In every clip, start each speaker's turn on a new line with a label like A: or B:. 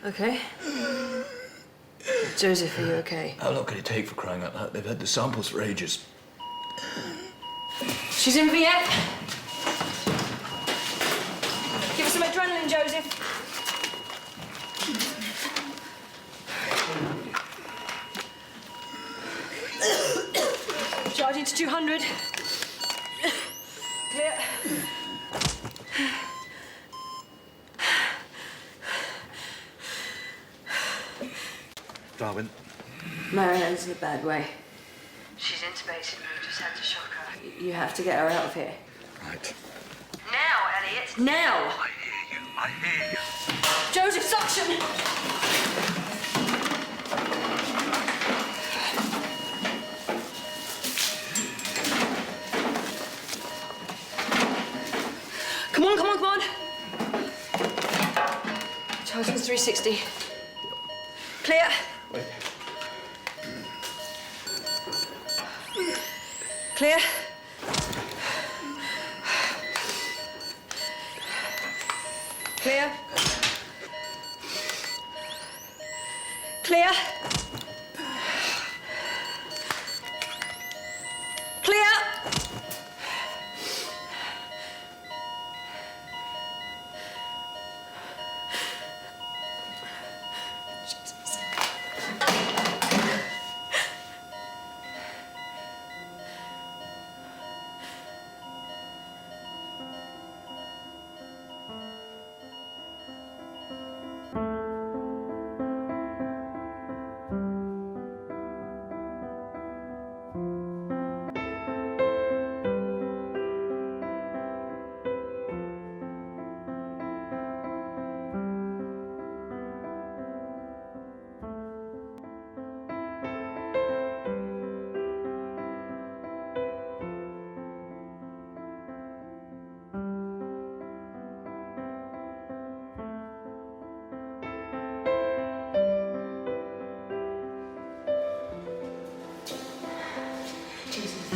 A: Okay. Joseph, are you okay?
B: How long can it take, for crying out loud? They've had the samples for ages.
A: She's in Viet. Give her some adrenaline, Joseph. Charging to 200. Clear.
B: Darwin.
A: Marianne's in a bad way. She's intubated and we just had to shock her. You have to get her out of here.
B: Right.
A: Now, Elliot, now!
B: I hear you.
A: Joseph, suction! Come on, come on, come on! Charging's 360. Clear.
B: Wait.
A: Clear. Clear. Clear. Clear. Jesus.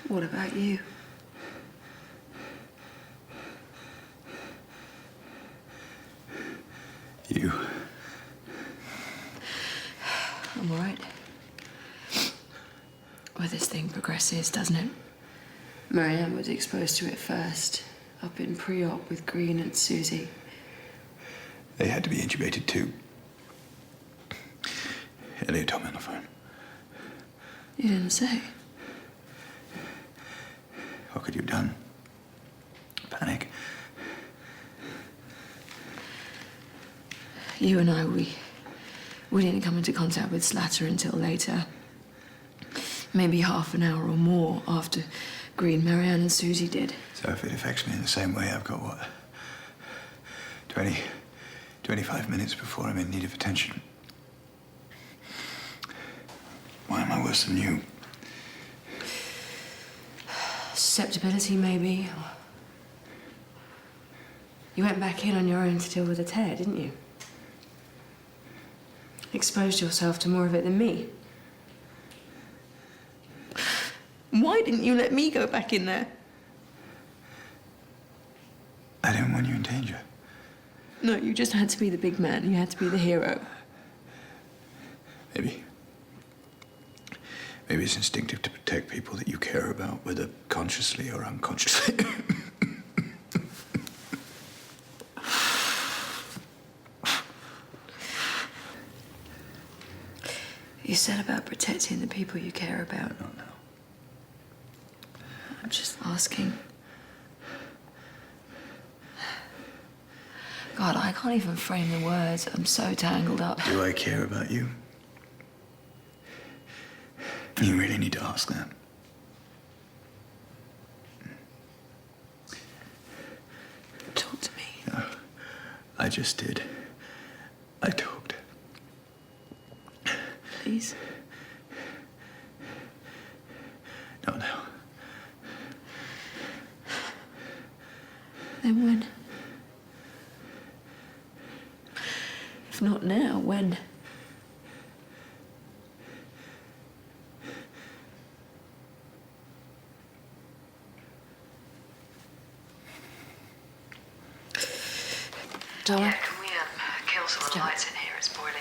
A: What about you?
B: You.
A: I'm all right. Well, this thing progresses, doesn't it? Marianne was exposed to it first, up in pre-op with Green and Susie.
B: They had to be intubated too. Elliot told me on the phone.
A: You didn't say.
B: What could you have done? Panic.
A: You and I, we didn't come into contact with Slatter until later. Maybe half an hour or more after Green, Marianne and Susie did.
B: So if it affects me in the same way, I've got, what, 25 minutes before I'm in need of attention. Why am I worse than you?
A: Susceptibility, maybe. You went back in on your own to deal with the tear, didn't you? Exposed yourself to more of it than me. Why didn't you let me go back in there?
B: I didn't want you in danger.
A: No, you just had to be the big man. You had to be the hero.
B: Maybe. Maybe it's instinctive to protect people that you care about, whether consciously or unconsciously.
A: You said about protecting the people you care about.
B: No.
A: I'm just asking. God, I can't even frame the words. I'm so tangled up.
B: Do I care about you? You really need to ask that.
A: Talk to me.
B: No, I just did. I talked.
A: please?
B: Not now.
A: Then when? If not now, when? Darling?
C: Yeah, can we kill some of the lights in here? It's boiling.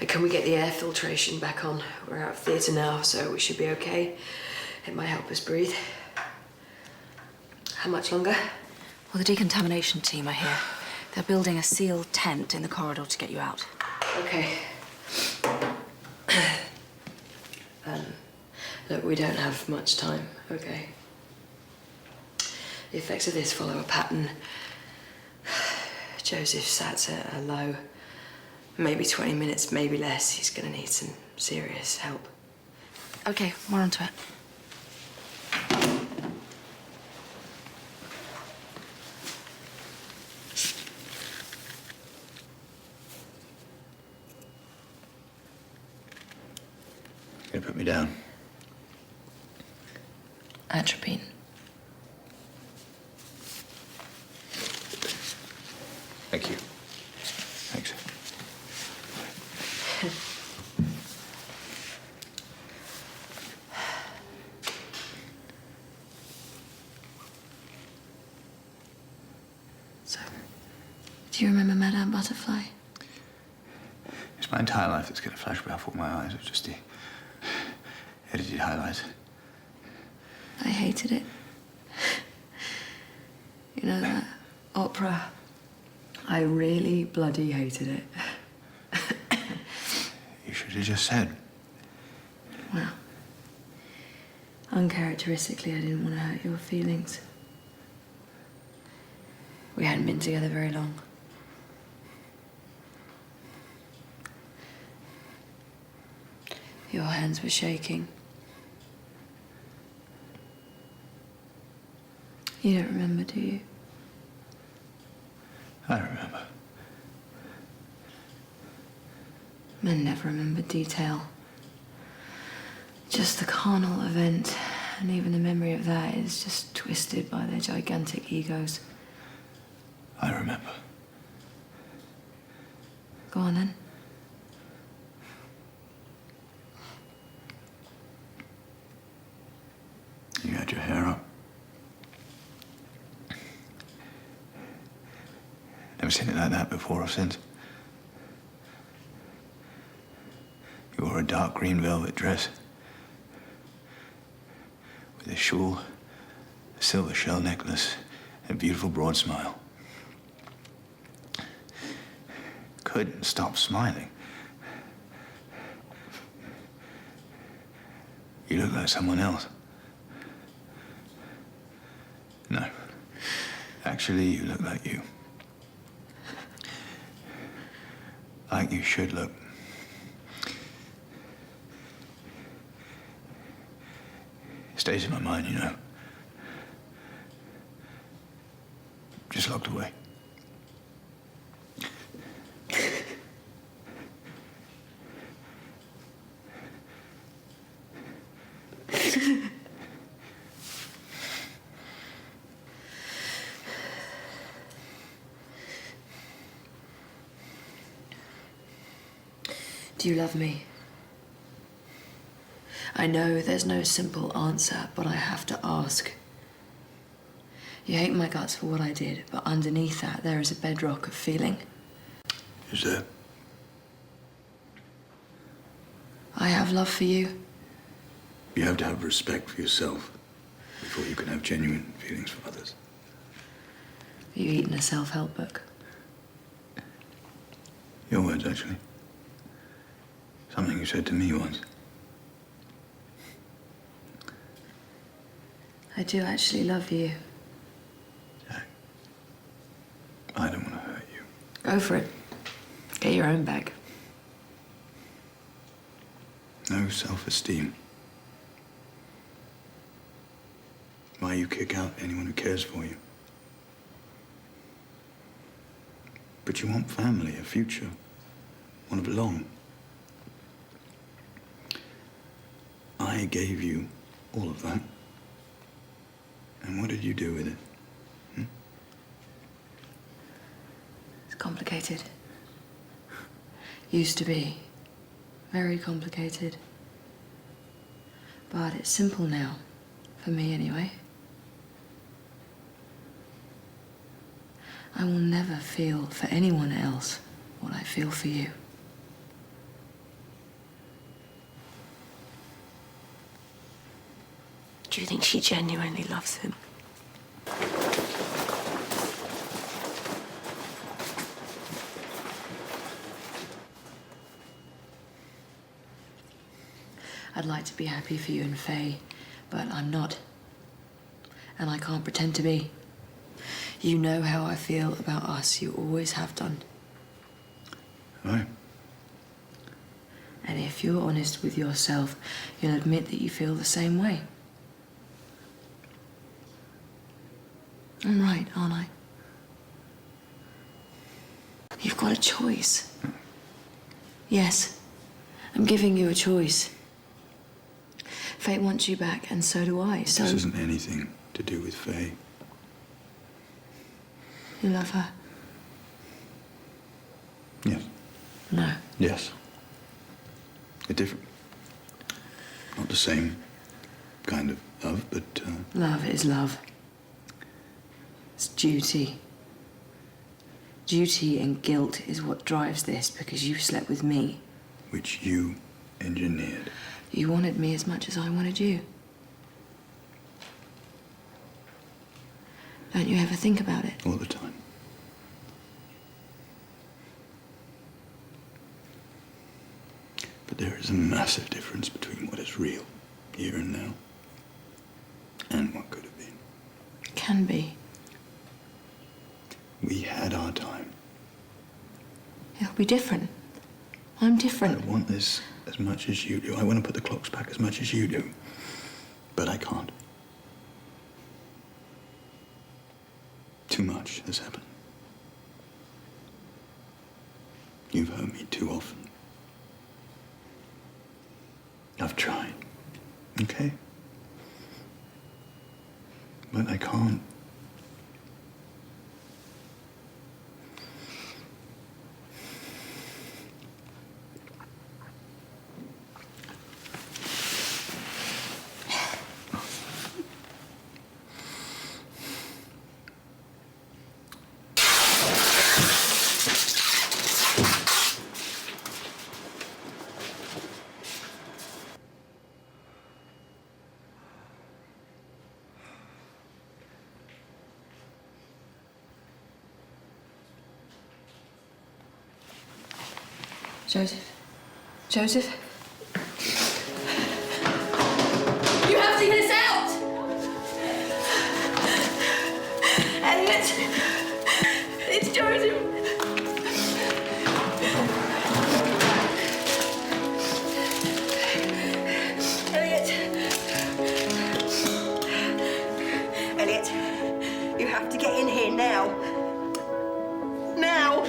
A: Can we get the air filtration back on? We're out of theatre now, so we should be okay. It might help us breathe. How much longer?
C: Well, the decontamination team are here. They're building a sealed tent in the corridor to get you out.
A: Okay. Look, we don't have much time, okay? The effects of this follow a pattern. Joseph sat at a low. Maybe 20 minutes, maybe less. He's gonna need some serious help.
C: Okay, we're onto it.
B: You're gonna put me down.
A: Atropine.
B: Thank you. Thanks.
A: So, do you remember Madame Butterfly?
B: It's my entire life that's going to flash before my eyes with just the edited highlights.
A: I hated it. You know that opera? I really bloody hated it.
B: You should have just said.
A: Well, uncharacteristically, I didn't want to hurt your feelings. We hadn't been together very long. Your hands were shaking. You don't remember, do you?
B: I remember.
A: Men never remember detail. Just the carnal event, and even the memory of that is just twisted by their gigantic egos.
B: I remember.
A: Go on then.
B: You had your hair up. Never seen it like that before or since. You wore a dark green velvet dress with a shawl, a silver shell necklace, and a beautiful broad smile. Couldn't stop smiling. You look like someone else. No. Actually, you look like you. Like you should look. Stays in my mind, you know. Just locked away.
A: Do you love me? I know there's no simple answer, but I have to ask. You hate my guts for what I did, but underneath that, there is a bedrock of feeling.
B: Is there?
A: I have love for you.
B: You have to have respect for yourself before you can have genuine feelings for others.
A: You've eaten a self-help book.
B: Your words, actually. Something you said to me once.
A: I do actually love you.
B: Jack, I don't want to hurt you.
A: Go for it. Get your own bag.
B: No self-esteem. Why you kick out anyone who cares for you? But you want family, a future. Want to belong. I gave you all of that. And what did you do with it?
A: It's complicated. Used to be. Very complicated. But it's simple now. For me, anyway. I will never feel for anyone else what I feel for you.
D: Do you think she genuinely loves him?
A: I'd like to be happy for you and Faye, but I'm not. And I can't pretend to be. You know how I feel about us. You always have done.
B: Right.
A: And if you're honest with yourself, you'll admit that you feel the same way. I'm right, aren't I? You've got a choice. Yes, I'm giving you a choice. Fate wants you back, and so do I, so...
B: This isn't anything to do with Faye.
A: You love her?
B: Yes.
A: No.
B: Yes. They're different. Not the same kind of love, but...
A: Love is love. It's duty. Duty and guilt is what drives this, because you slept with me.
B: Which you engineered.
A: You wanted me as much as I wanted you. Don't you ever think about it?
B: All the time. But there is a massive difference between what is real, here and now, and what could have been.
A: Can be.
B: We had our time.
A: It'll be different. I'm different.
B: I want this as much as you do. I want to put the clocks back as much as you do. But I can't. Too much has happened. You've hurt me too often. I've tried. Okay? But I can't.
A: Joseph? Joseph? You have to get us out! Elliot! It's Joseph!
D: Elliot, you have to get in here now. Now!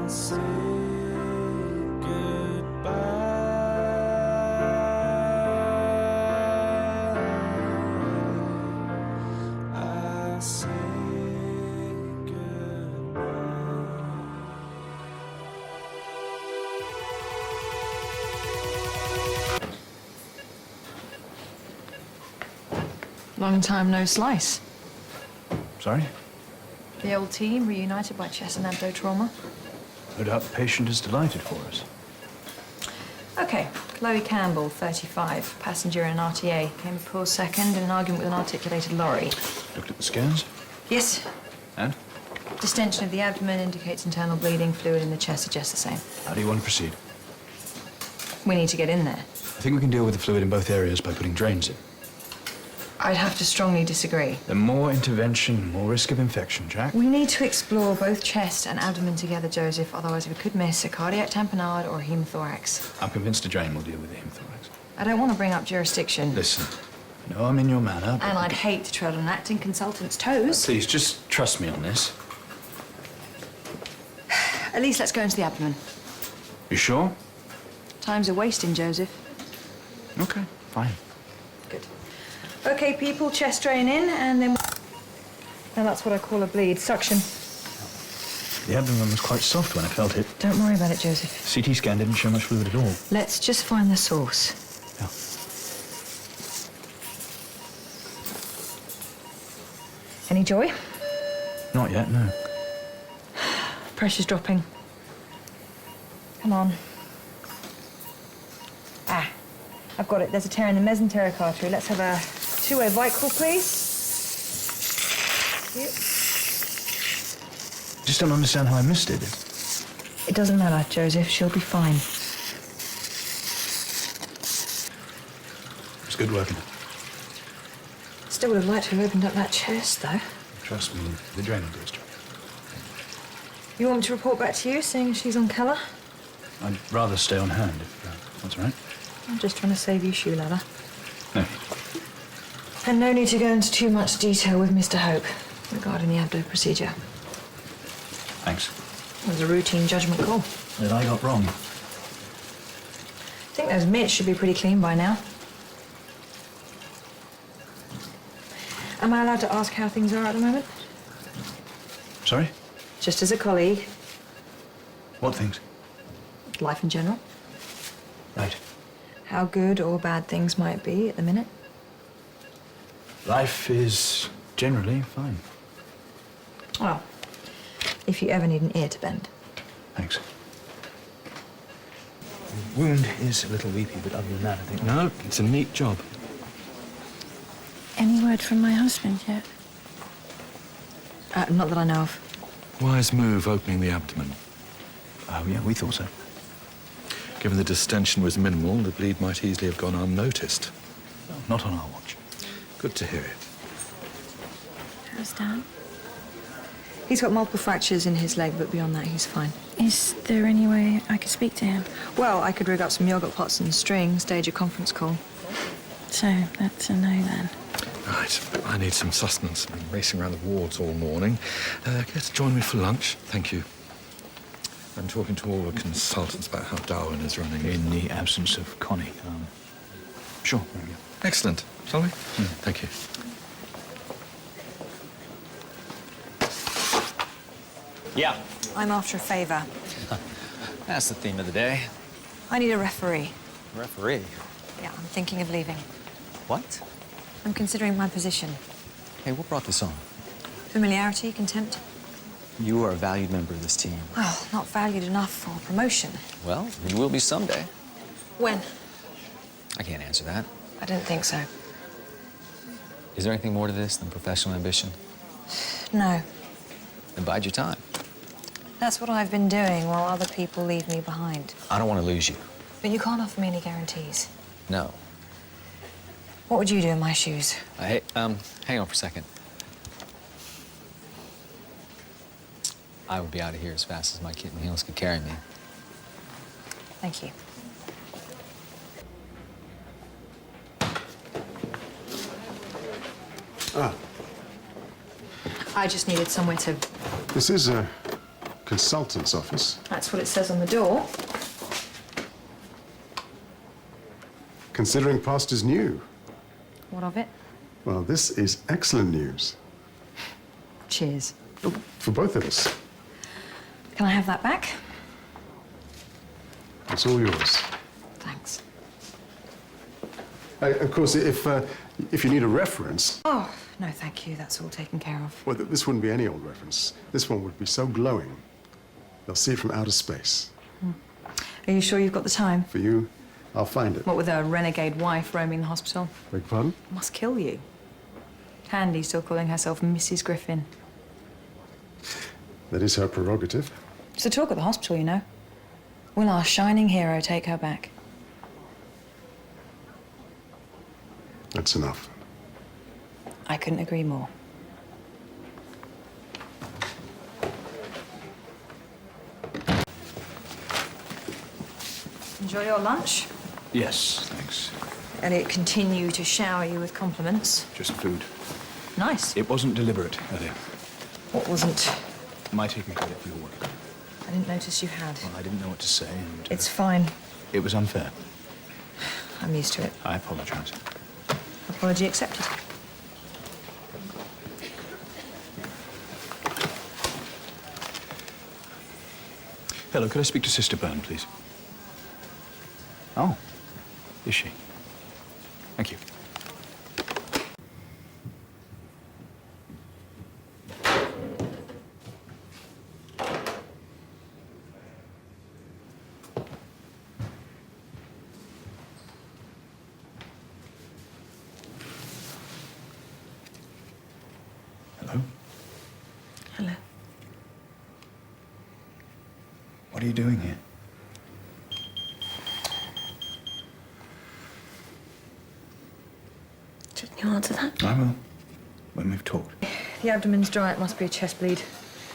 E: Say goodbye.
A: Long time no slice.
B: Sorry?
A: The old team reunited by chest and abdo trauma.
B: No doubt the patient is delighted for us.
A: Okay, Chloe Campbell, 35, passenger in an RTA. Came a poor second in an argument with an articulated lorry.
B: Looked at the scans?
A: Yes.
B: And?
A: Distension of the abdomen indicates internal bleeding. Fluid in the chest suggests the same.
B: How do you want to proceed?
A: We need to get in there.
B: I think we can deal with the fluid in both areas by putting drains in.
A: I'd have to strongly disagree.
B: The more intervention, more risk of infection, Jack.
A: We need to explore both chest and abdomen together, Joseph. Otherwise, we could miss a cardiac tamponade or a hemothorax.
B: I'm convinced a drain will deal with the hemothorax.
A: I don't want to bring up jurisdiction.
B: Listen, I know I'm in your manner, but...
A: And I'd hate to tread on an acting consultant's toes.
B: Please, just trust me on this.
A: At least let's go into the abdomen.
B: You sure?
A: Time's a wasting, Joseph.
B: Okay, fine.
A: Good. Okay, people, chest drain in, and then... Now that's what I call a bleed. Suction.
B: The abdomen was quite soft when I felt it.
A: Don't worry about it, Joseph.
B: CT scan didn't show much fluid at all.
A: Let's just find the source.
B: Yeah.
A: Any joy?
B: Not yet, no.
A: Pressure's dropping. Come on. Ah, I've got it. There's a tear in the mesenteric artery. Let's have a two-way vicryl, please. Yep.
B: Just don't understand how I missed it.
A: It doesn't matter, Joseph. She'll be fine.
B: It's good working.
A: Still would have liked to have opened up that chest, though.
B: Trust me, the drain will do its job.
A: You want me to report back to you, seeing she's on colour?
B: I'd rather stay on hand, if that's all right.
A: I'm just trying to save you shoe leather.
B: No.
A: And no need to go into too much detail with Mr. Hope regarding the abdo procedure.
B: Thanks.
A: It was a routine judgment call.
B: That I got wrong.
A: I think those mitts should be pretty clean by now. Am I allowed to ask how things are at the moment?
B: Sorry?
A: Just as a colleague,
B: What things?
A: life in general.
B: Right.
A: How good or bad things might be at the minute.
B: Life is generally fine.
A: Well, if you ever need an ear to bend.
B: Thanks. The wound is a little weepy, but other than that, I think...
E: No, it's a neat job.
C: Any word from my husband yet?
A: Not that I know of.
E: Wise move opening the abdomen.
B: Oh, yeah, we thought so.
E: Given the distension was minimal, the bleed might easily have gone unnoticed.
B: Not on our watch.
E: Good to hear it.
C: How's Dan?
A: He's got multiple fractures in his leg, but beyond that, he's fine.
C: Is there any way I could speak to him?
A: Well, I could rig up some yogurt pots and string, stage a conference call.
C: So, that's a no then.
E: Right, I need some sustenance. I've been racing around the wards all morning. Care to join me for lunch? Thank you. I'm talking to all the consultants about how Darwin is running.
B: In the absence of Connie. Sure, there we go.
E: Excellent. Shall we? Thank you.
F: Yeah,
A: I'm after a favour.
F: that's the theme of the day.
A: I need a referee.
F: Referee.
A: Yeah, I'm thinking of leaving.
F: What?
A: I'm considering my position.
F: Hey, what brought this on?
A: Familiarity, contempt?
F: You are a valued member of this team.
A: Well, not valued enough for promotion.
F: Well, you will be someday.
A: When?
F: I can't answer that.
A: I don't think so.
F: Is there anything more to this than professional ambition?
A: No.
F: Then bide your time.
A: That's what I've been doing while other people leave me behind.
F: I don't want to lose you.
A: But you can't offer me any guarantees.
F: No.
A: What would you do in my shoes?
F: Hey, hang on for a second. I would be out of here as fast as my kitten heels could carry me.
A: Thank you.
G: Ah,
A: I just needed somewhere to...
G: this is a consultant's office.
A: That's what it says on the door.
G: Considering past is new.
A: What of it?
G: Well, this is excellent news.
A: Cheers.
G: For both of us.
A: Can I have that back?
G: It's all yours.
A: Thanks.
G: Of course, if If you need a reference,
C: Oh, no, thank you. That's all taken care of.
G: well, this wouldn't be any old reference. This one would be so glowing, they'll see it from outer space.
C: Are you sure you've got the time?
G: For you, I'll find it.
C: What with a renegade wife roaming the hospital?
G: Beg pardon?
C: Must kill you. Candy still calling herself Mrs. Griffin.
G: That is her prerogative.
C: It's the talk at the hospital, you know. Will our shining hero take her back?
G: That's enough.
C: I couldn't agree more. Enjoy your lunch.
B: Yes, thanks.
C: Elliot continue to shower you with compliments.
B: Just food.
C: Nice.
B: It wasn't deliberate, Elliot.
C: What wasn't?
B: My taking credit for your work.
C: I didn't notice you had.
B: Well, I didn't know what to say, and
C: It's fine.
B: it was unfair.
C: I'm used to it.
B: I apologize.
C: Apology accepted.
B: Hello, could I speak to Sister Byrne, please? Oh, is she? Thank you. Hello?
C: Hello.
B: What are you doing here?
C: Didn't you answer that?
B: I will, when we've talked.
C: The abdomen's dry. It must be a chest bleed.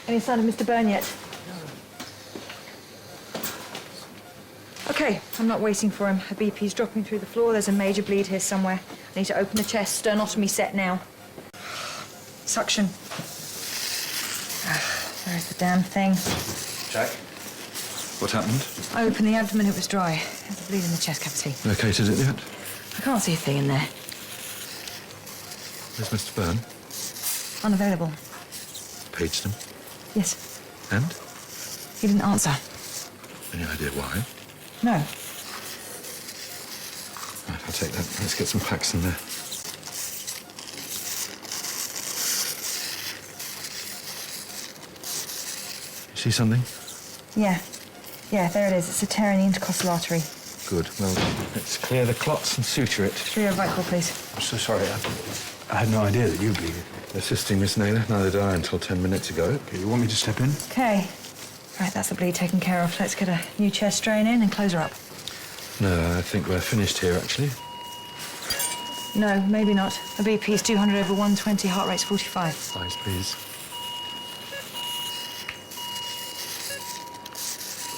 C: Any sign of Mr. Byrne yet? Okay, I'm not waiting for him. A BP's dropping through the floor. There's a major bleed here somewhere. I need to open the chest. Sternotomy set now. Suction. There's the damn thing.
E: Jack? What happened?
C: I opened the abdomen. It was dry. There's a bleed in the chest cavity.
E: Located it yet?
C: I can't see a thing in there.
E: Where's Mr. Byrne?
C: Unavailable.
E: Paged him.
C: Yes.
E: And?
C: He didn't answer.
E: Any idea why?
C: No.
E: Right, I'll take that. Let's get some packs in there. You see something?
C: Yeah. Yeah, there it is. It's a tear in the intercostal artery.
E: Good. Well, let's clear the clots and suture it.
C: 305 please.
B: I'm so sorry. I had no idea that you bleeded.
E: Assisting Miss Naylor. Neither did I until 10 minutes ago.
B: Okay, you want me to step in?
C: Okay. Right, that's the bleed taken care of. Let's get a new chest drain in and close her up.
E: No, I think we're finished here, actually.
C: No, maybe not. A BP's 200/120, heart rate's 45.
E: Eyes, please.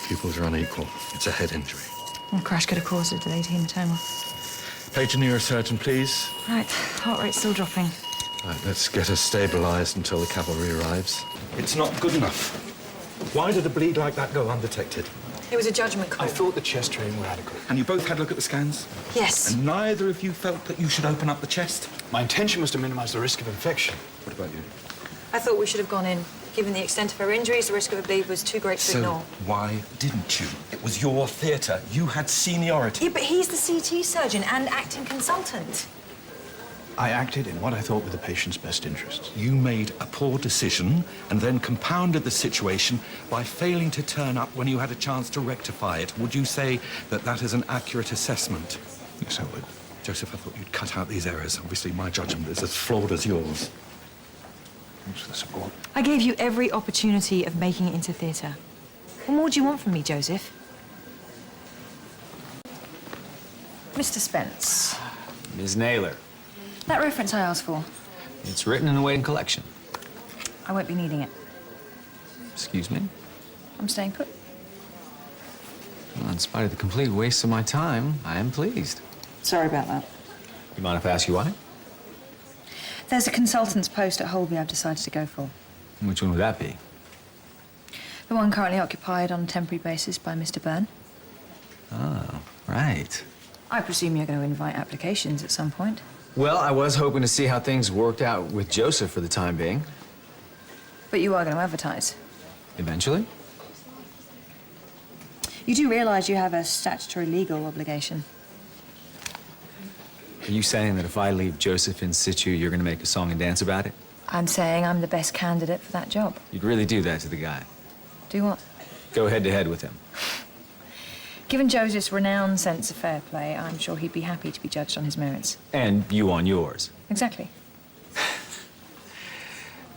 E: Pupils are unequal. It's a head injury.
C: The crash could have caused a delayed hematoma.
E: Page a neurosurgeon, please.
C: Right, heart rate's still dropping.
E: Right, let's get her stabilised until the cavalry arrives. It's not good enough. Why did a bleed like that go undetected?
C: It was a judgment call.
B: I thought the chest drain were adequate.
E: And you both had a look at the scans?
C: Yes.
E: And neither of you felt that you should open up the chest?
B: My intention was to minimize the risk of infection.
E: What about you?
C: I thought we should have gone in. Given the extent of her injuries, the risk of a bleed was too great to
E: So
C: ignore.
E: why didn't you? It was your theatre. You had seniority.
C: Yeah, but he's the CT surgeon and acting consultant.
B: I acted in what I thought were the patient's best interests.
E: You made a poor decision and then compounded the situation by failing to turn up when you had a chance to rectify it. Would you say that that is an accurate assessment?
B: Yes, I would.
E: Joseph, I thought you'd cut out these errors. Obviously, my judgment is as flawed as yours.
B: Thanks for the support.
C: I gave you every opportunity of making it into theatre. What more do you want from me, Joseph? Mr. Spence,
F: Ms. Naylor.
C: that reference I asked for,
F: It's written in the waiting collection.
C: I won't be needing it.
F: Excuse me?
C: I'm staying put.
F: Well, in spite of the complete waste of my time, I am pleased.
C: Sorry about that.
F: You mind if I ask you why?
C: There's a consultant's post at Holby I've decided to go for.
F: Which one would that be?
C: The one currently occupied on a temporary basis by Mr. Byrne.
F: Oh, right.
C: I presume you're going to invite applications at some point.
F: Well, I was hoping to see how things worked out with Joseph for the time being.
C: But you are going to advertise.
F: Eventually?
C: You do realise you have a statutory legal obligation.
F: Are you saying that if I leave Joseph in situ, you're going to make a song and dance about it?
C: I'm saying I'm the best candidate for that job.
F: You'd really do that to the guy?
C: Do what?
F: Go head to head with him.
C: Given Joseph's renowned sense of fair play, I'm sure he'd be happy to be judged on his merits.
F: And you on yours.
C: Exactly.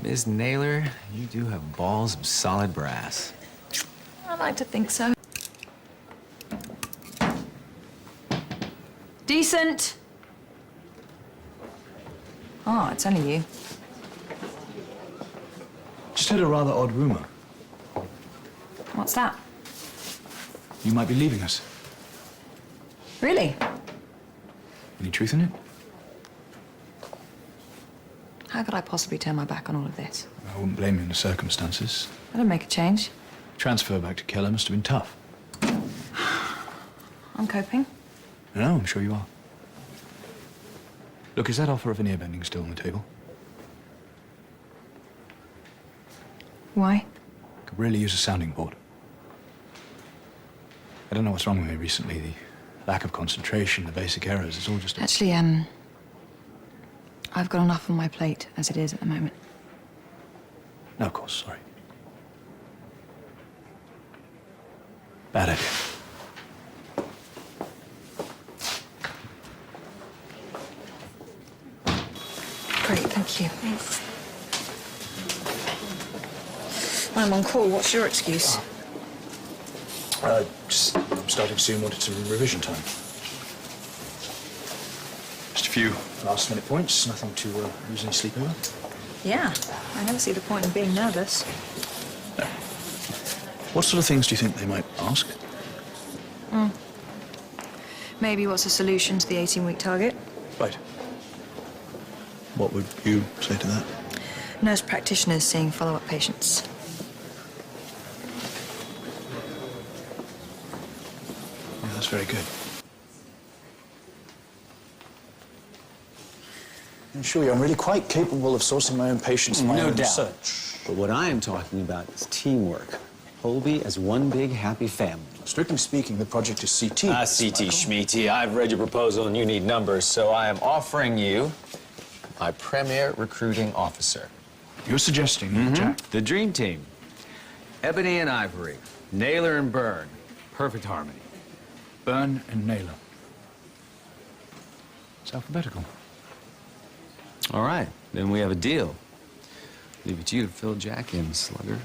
F: Ms. Naylor, you do have balls of solid brass.
C: I like to think so. Decent. Oh, it's only you.
B: Just heard a rather odd rumor.
C: What's that?
B: You might be leaving us.
C: Really?
B: Any truth in it?
A: How could I possibly turn my back on all of this?
B: I wouldn't blame you in the circumstances.
A: That'll make a change.
B: Transfer back to Keller must have been tough.
C: I'm coping.
B: No, I'm sure you are. Look, is that offer of an earbending still on the table?
C: Why?
B: Could really use a sounding board. I don't know what's wrong with me recently. The lack of concentration, the basic errors, it's all just...
A: Actually, I've got enough on my plate as it is at the moment.
B: No, of course, sorry. Bad idea.
C: Great, thank you. I'm on call. What's your excuse?
B: Just starting soon, wanted some revision time. Just a few last-minute points, nothing to lose any sleep over.
C: Yeah, I never see the point in being nervous.
B: What sort of things do you think they might ask?
C: Maybe what's the solution to the 18-week target?
B: Right. What would you say to that?
C: Nurse practitioners seeing follow-up patients.
B: Yeah, that's very good.
H: I assure you, I'm really quite capable of sourcing my own patients for my
I: No
H: own
I: doubt.
H: research.
I: But what I am talking about is teamwork. Holby as one big happy family.
H: Strictly speaking, the project is CT.
F: CT Schmeaty, I've read your proposal and you need numbers, so I am offering you my premier recruiting officer.
B: You're suggesting, Jack?
F: The dream team. Ebony and Ivory, Naylor and Byrne. Perfect harmony.
B: Byrne and Naylor. It's alphabetical.
F: All right, then we have a deal. Leave it to you to fill Jack in, slugger.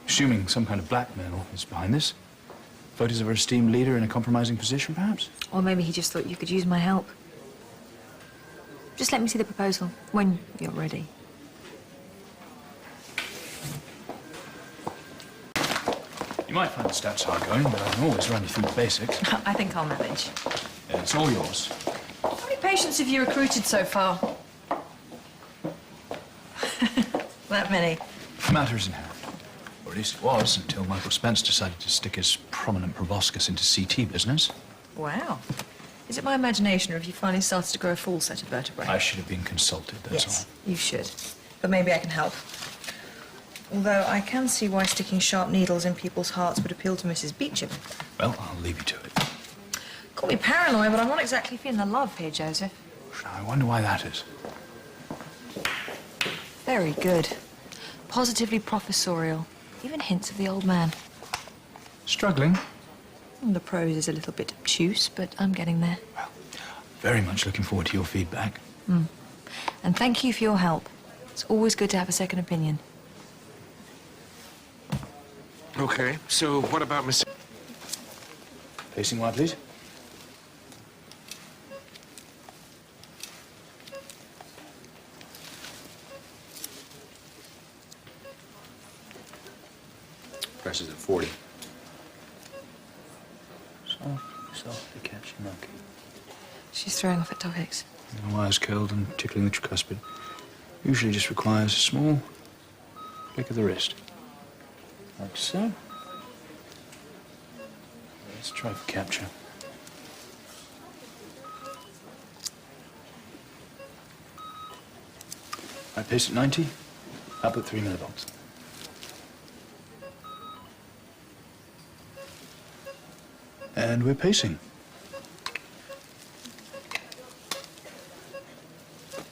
B: Assuming some kind of blackmail is behind this. Photos of our esteemed leader in a compromising position, perhaps?
C: Or maybe he just thought you could use my help. Just let me see the proposal when you're ready.
B: You might find the stats hard going, but I can always run you through the basics.
C: I think I'll manage.
B: Yeah, it's all yours.
C: How many patients have you recruited so far? That many.
B: Matters in hand. Or at least it was, until Michael Spence decided to stick his prominent proboscis into CT business.
C: Wow. Is it my imagination, or have you finally started to grow a full set of vertebrae?
B: I should have been consulted, that's
C: Yes, you should. But maybe I can help. Although I can see why sticking sharp needles in people's hearts would appeal to Mrs. Beecham.
B: all. Well, I'll leave you to it.
C: Call me paranoid, but I'm not exactly feeling the love here, Joseph.
B: I wonder why that is.
C: Very good. Positively professorial. Even hints of the old man.
B: Struggling?
C: The prose is a little bit obtuse, but I'm getting there.
B: Well, very much looking forward to your feedback.
C: And thank you for your help. It's always good to have a second opinion.
J: Okay, so what about Miss...
B: Facing wide, please.
F: Pressure's at 40.
B: Softly catch your monkey.
C: She's throwing off at topics.
B: The wire's curled and tickling the tricuspid. Usually just requires a small flick of the wrist. Like so. Let's try for capture. Right, pace at 90. Output 3 millivolts. And we're pacing.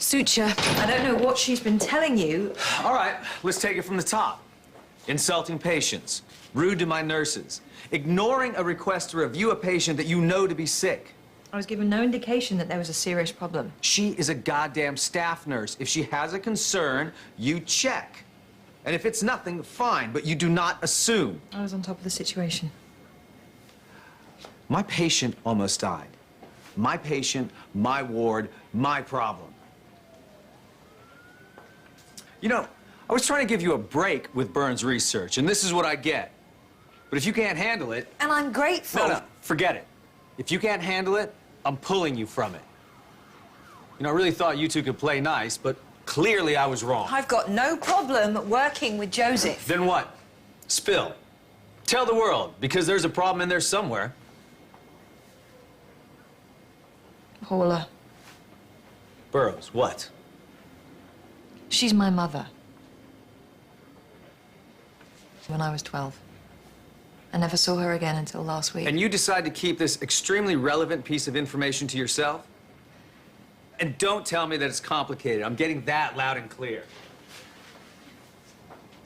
C: Suture. I don't know what she's been telling you.
F: All right, let's take it from the top. Insulting patients, rude to my nurses, ignoring a request to review a patient that you know to be sick.
C: I was given no indication that there was a serious problem.
F: She is a goddamn staff nurse. If she has a concern, you check. And if it's nothing, fine, but you do not assume.
C: I was on top of the situation.
F: My patient almost died. My patient, my ward, my problem. You know, I was trying to give you a break with Burns research, and this is what I get. But if you can't handle it...
C: And I'm grateful.
F: No, forget it. If you can't handle it, I'm pulling you from it. You know, I really thought you two could play nice, but clearly I was wrong.
C: I've got no problem working with Joseph.
F: Then what? Spill. Tell the world, because there's a problem in there somewhere.
C: Paula.
F: Burroughs, what?
C: She's my mother. When I was 12. I never saw her again until last week.
F: And you decide to keep this extremely relevant piece of information to yourself? And don't tell me that it's complicated. I'm getting that loud and clear.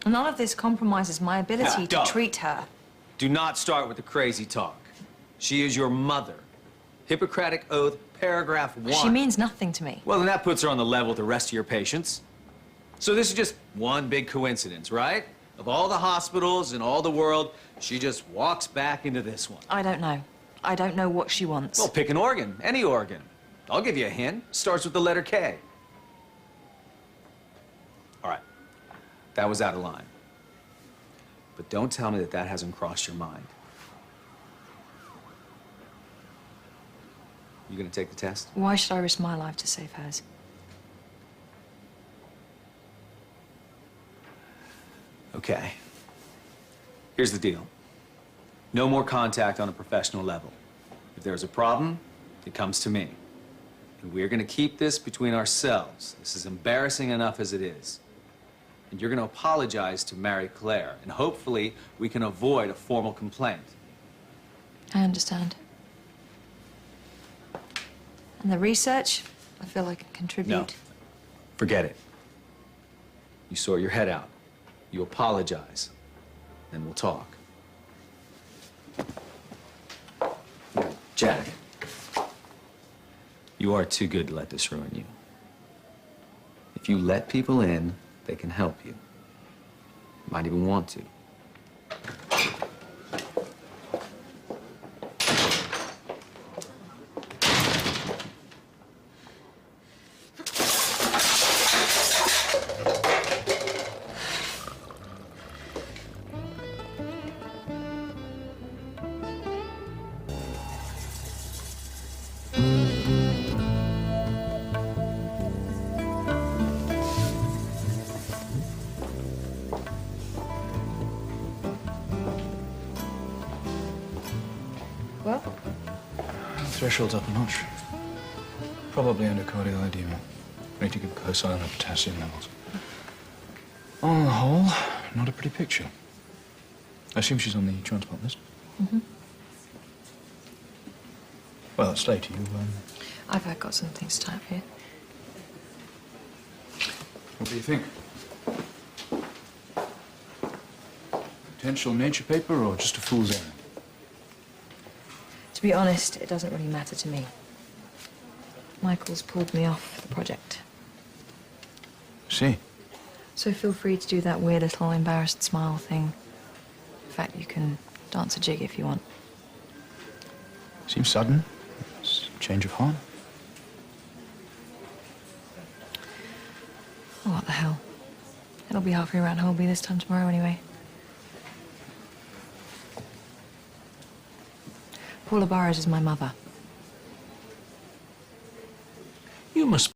C: None of this compromises my ability to
F: don't.
C: treat her.
F: Do not start with the crazy talk. She is your mother. Hippocratic Oath, paragraph 1.
C: She means nothing to me.
F: Well, then that puts her on the level with the rest of your patients. So this is just one big coincidence, right? Of all the hospitals in all the world, she just walks back into this one.
C: I don't know. I don't know what she wants.
F: Well, pick an organ, any organ. I'll give you a hint. Starts with the letter K. All right. That was out of line. But don't tell me that that hasn't crossed your mind. You gonna take the test?
C: Why should I risk my life to save hers?
F: Okay. Here's the deal. No more contact on a professional level. If there's a problem, it comes to me. And we're gonna keep this between ourselves. This is embarrassing enough as it is. And you're gonna apologize to Mary Claire, and hopefully we can avoid a formal complaint.
C: I understand. And the research, I feel I can contribute.
F: No. Forget it. You sort your head out. You apologize. Then we'll talk. Jack, you are too good to let this ruin you. If you let people in, they can help you. Might even want to.
C: Well,
B: Threshold's up a notch. Probably endocardial. Need to give close eye on the potassium levels. On the whole, not a pretty picture. I assume she's on the transplant list.
C: Mm-hmm.
B: Well, it's late. You,
C: I've got some things to type here.
B: What do you think? Potential nature paper or just a fool's errand?
C: To be honest, it doesn't really matter to me. Michael's pulled me off the project.
B: See.
C: So feel free to do that weird little embarrassed smile thing. In fact, you can dance a jig if you want.
B: Seems sudden. It's a change of heart.
C: Oh, what the hell? It'll be halfway around Holby this time tomorrow anyway. Paula Burroughs is my mother.
J: You must